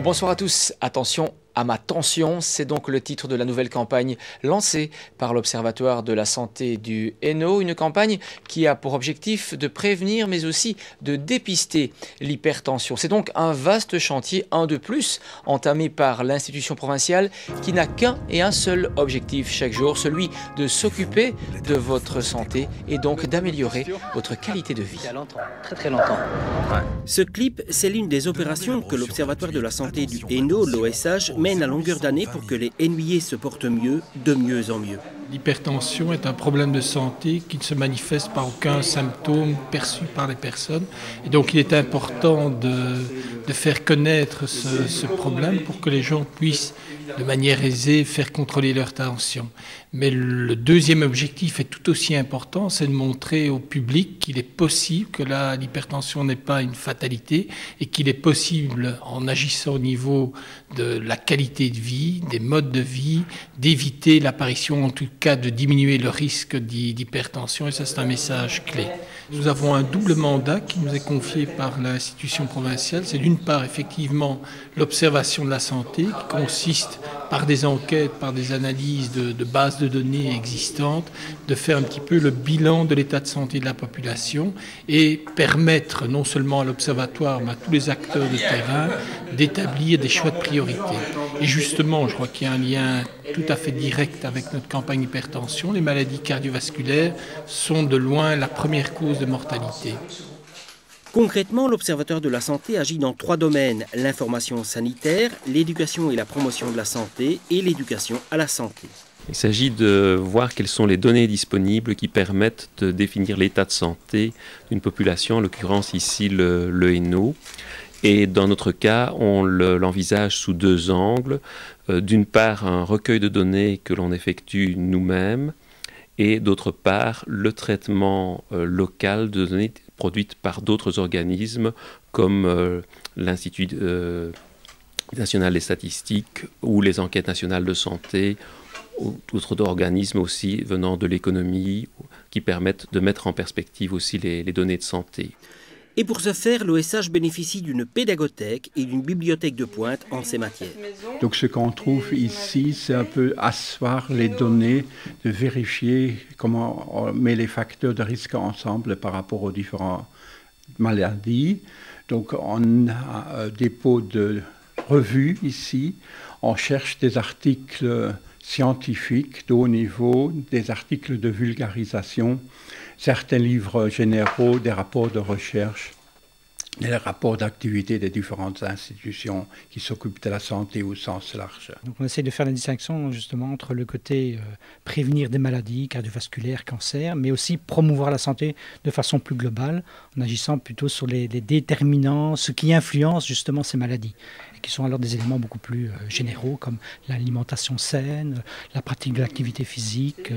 Bonsoir à tous, attention à ma tension, c'est donc le titre de la nouvelle campagne lancée par l'Observatoire de la santé du Hainaut, une campagne qui a pour objectif de prévenir mais aussi de dépister l'hypertension. C'est donc un vaste chantier, un de plus, entamé par l'institution provinciale qui n'a qu'un et un seul objectif chaque jour, celui de s'occuper de votre santé et donc d'améliorer votre qualité de vie. Il y a longtemps, très longtemps. Ouais. Ce clip, c'est l'une des opérations que l'Observatoire de la santé du Hainaut, l'OSH, mène à longueur d'année pour que les Hainouiers se portent mieux, de mieux en mieux. L'hypertension est un problème de santé qui ne se manifeste par aucun symptôme perçu par les personnes. Et donc il est important de faire connaître ce problème pour que les gens puissent de manière aisée faire contrôler leur tension. Mais le deuxième objectif est tout aussi important, c'est de montrer au public qu'il est possible que l'hypertension n'est pas une fatalité et qu'il est possible, en agissant au niveau de la qualité de vie, des modes de vie, d'éviter l'apparition, en tout cas de diminuer le risque d'hypertension, et ça c'est un message clé. Nous avons un double mandat qui nous est confié par l'institution provinciale. C'est d'une part effectivement l'observation de la santé qui consiste par des enquêtes, par des analyses de bases de données existantes, de faire un petit peu le bilan de l'état de santé de la population et permettre non seulement à l'observatoire mais à tous les acteurs de terrain d'établir des choix de priorité. Et justement, je crois qu'il y a un lien tout à fait direct avec notre campagne hypertension. Les maladies cardiovasculaires sont de loin la première cause de mortalité. Concrètement, l'Observatoire de la santé agit dans 3 domaines: l'information sanitaire, l'éducation et la promotion de la santé et l'éducation à la santé. Il s'agit de voir quelles sont les données disponibles qui permettent de définir l'état de santé d'une population, en l'occurrence ici le Hainaut. Et dans notre cas, on l'envisage sous 2 angles. D'une part, un recueil de données que l'on effectue nous-mêmes, et d'autre part, le traitement local de données produites par d'autres organismes comme l'Institut national des statistiques ou les enquêtes nationales de santé, ou d'autres organismes aussi venant de l'économie qui permettent de mettre en perspective aussi les données de santé. Et pour ce faire, l'OSH bénéficie d'une pédagothèque et d'une bibliothèque de pointe en ces matières. Donc ce qu'on trouve ici, c'est un peu asseoir les données, de vérifier comment on met les facteurs de risque ensemble par rapport aux différentes maladies. Donc on a un dépôt de revues ici, on cherche des articles scientifiques de haut niveau, des articles de vulgarisation, certains livres généraux, des rapports de recherche, des rapports d'activité des différentes institutions qui s'occupent de la santé au sens large. Donc on essaie de faire la distinction justement entre le côté prévenir des maladies cardiovasculaires, cancer, mais aussi promouvoir la santé de façon plus globale, en agissant plutôt sur les déterminants, ce qui influence justement ces maladies, et qui sont alors des éléments beaucoup plus généraux comme l'alimentation saine, la pratique de l'activité physique,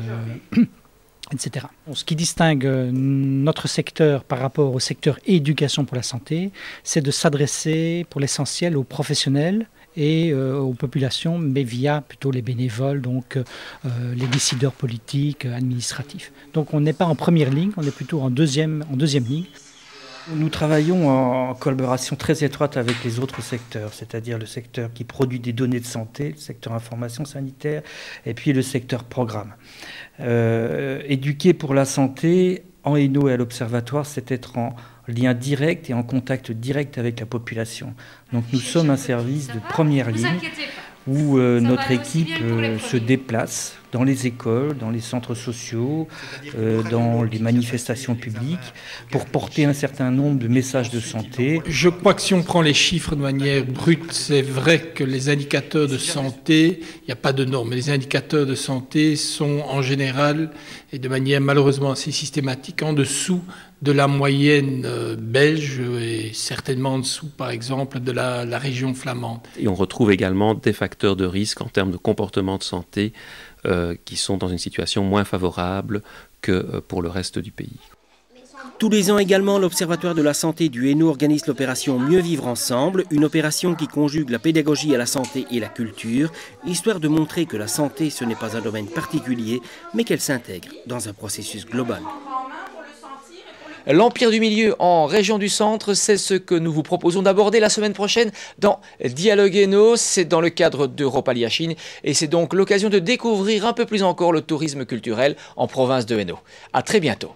etc. Ce qui distingue notre secteur par rapport au secteur éducation pour la santé, c'est de s'adresser pour l'essentiel aux professionnels et aux populations, mais via plutôt les bénévoles, donc les décideurs politiques, administratifs. Donc on n'est pas en première ligne, on est plutôt en deuxième ligne. Nous travaillons en collaboration très étroite avec les autres secteurs, c'est-à-dire le secteur qui produit des données de santé, le secteur information sanitaire, et puis le secteur programme. Éduquer pour la santé, en Hainaut et à l'Observatoire, c'est être en lien direct et en contact direct avec la population. Donc nous sommes un service de première ligne où notre équipe se déplace dans les écoles, dans les centres sociaux, dans les manifestations publiques, pour porter un certain nombre de messages de santé. Je crois que si on prend les chiffres de manière brute, c'est vrai que les indicateurs de santé, il n'y a pas de normes, mais les indicateurs de santé sont en général, et de manière malheureusement assez systématique, en dessous de la moyenne belge et certainement en dessous, par exemple, de la région flamande. Et on retrouve également des facteurs de risque en termes de comportement de santé qui sont dans une situation moins favorable que pour le reste du pays. Tous les ans également, l'Observatoire de la santé du Hainaut organise l'opération Mieux vivre ensemble, une opération qui conjugue la pédagogie à la santé et la culture, histoire de montrer que la santé, ce n'est pas un domaine particulier, mais qu'elle s'intègre dans un processus global. l'Empire du Milieu en région du Centre. C'est ce que nous vous proposons d'aborder la semaine prochaine dans Dialogue Hainaut. C'est dans le cadre d'Europa Liachine et c'est donc l'occasion de découvrir un peu plus encore le tourisme culturel en province de Hainaut. À très bientôt.